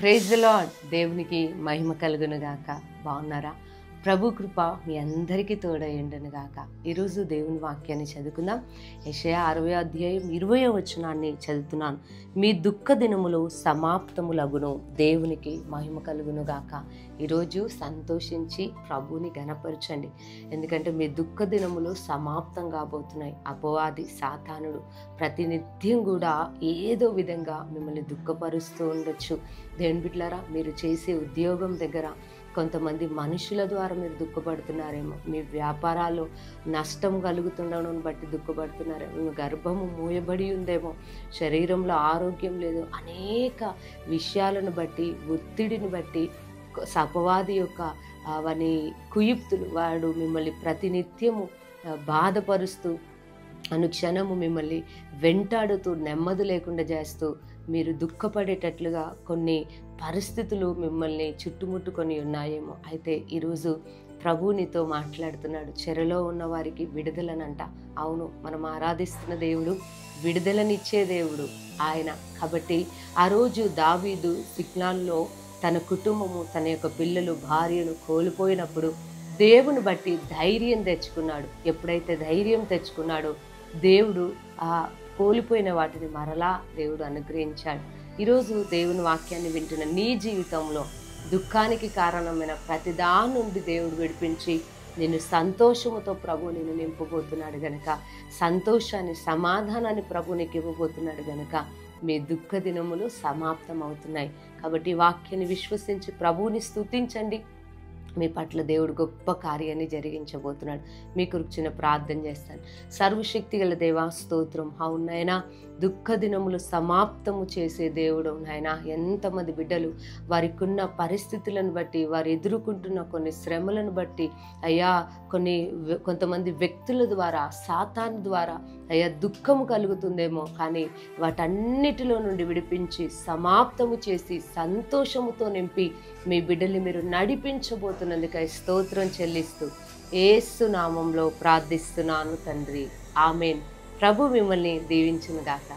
Praise the lord. దేవునికి మహిమ కలుగును గాక. బాగున్నారా? ప్రభు కృప మీ అందరికీ తోడయ్యుండును గాక. ఈరోజు దేవుని వాక్యాన్ని చదువుకుందాం. యెషయా 60వ అధ్యాయం 20వ వచనాన్ని చదువుతున్నాను. మీ దుఃఖ దినములు సమాప్తములగును, దేవునికి మహిమ కలుగును గాక. ఈరోజు సంతోషించి ప్రభువుని ఘనపరచండి. ఎందుకంటే మీ దుఃఖ దినములు సమాప్తం కాబోతున్నాయి. అపవాది సాతానుడు ప్రతినిత్యం కూడా ఏదో విధంగా మిమ్మల్ని దుఃఖపరుస్తూ ఉండొచ్చు. దేవుని బిడ్డలారా, మీరు చేసే ఉద్యోగం దగ్గర కొంతమంది మనుషుల ద్వారా మీరు దుఃఖపడుతున్నారేమో, మీ వ్యాపారాల్లో నష్టం కలుగుతుండడం బట్టి దుఃఖపడుతున్నారేమో, మీ గర్భము మూయబడి ఉందేమో, శరీరంలో ఆరోగ్యం లేదు, అనేక విషయాలను బట్టి, ఒత్తిడిని బట్టి, అపవాది యొక్క అవన్నీ కుయుక్తులు వాడు మిమ్మల్ని ప్రతినిత్యము బాధపరుస్తూ అనుక్షణము మిమ్మల్ని వెంటాడుతూ నెమ్మది లేకుండా చేస్తూ మీరు దుఃఖపడేటట్లుగా కొన్ని పరిస్థితులు మిమ్మల్ని చుట్టుముట్టుకొని ఉన్నాయేమో. అయితే ఈరోజు ప్రభువు నీతో మాట్లాడుతున్నాడు. చెరలో ఉన్న వారికి విడుదలనంట. అవును, మనం ఆరాధిస్తున్న దేవుడు విడుదలనిచ్చే దేవుడు ఆయన. కాబట్టి ఆ రోజు దావీదు సిక్లాగ్లో తన కుటుంబము, తన యొక్క పిల్లలు, భార్యను కోల్పోయినప్పుడు దేవుని బట్టి ధైర్యం తెచ్చుకున్నాడు. ఎప్పుడైతే ధైర్యం తెచ్చుకున్నాడో దేవుడు ఆ కోల్పోయిన వాటిని మరలా దేవుడు అనుగ్రహించాడు. ఈరోజు దేవుని వాక్యాన్ని వింటున్న నీ జీవితంలో దుఃఖానికి కారణమైన ప్రతిదాని నుండి దేవుడు విడిపించి నిన్ను సంతోషముతో ప్రభు నిన్ను నింపబోతున్నాడు గనుక, సంతోషాన్ని, సమాధానాన్ని ప్రభు నీకు ఇవ్వబోతున్నాడు గనుక మీ దుఃఖ దినములు సమాప్తం అవుతున్నాయి. కాబట్టి వాక్యాన్ని విశ్వసించి ప్రభువుని స్తుతించండి. మీ పట్ల దేవుడు గొప్ప కార్యాన్ని జరిగించబోతున్నాడు. మీ కొరకు చిన్న ప్రార్థన చేస్తాను. సర్వశక్తి గల దేవా, స్తోత్రం. అవునైనా దుఃఖ దినములు సమాప్తము చేసే దేవుడు నాయనా. ఎంతమంది బిడ్డలు వారికి ఉన్న పరిస్థితులను బట్టి, వారు ఎదుర్కొంటున్న కొన్ని శ్రమలను బట్టి అయ్యా, కొంతమంది వ్యక్తుల ద్వారా, సాతాను ద్వారా అయ్యా దుఃఖము కలుగుతుందేమో, కానీ వాటన్నిటిలో నుండి విడిపించి సమాప్తము చేసి సంతోషముతో నింపి మీ బిడ్డల్ని మీరు నడిపించబోతున్నందుకై స్తోత్రం చెల్లిస్తూ యేసు నామంలో ప్రార్థిస్తున్నాను తండ్రి. ఆమేన్. ప్రభు మిమ్మల్ని దీవించును గాక.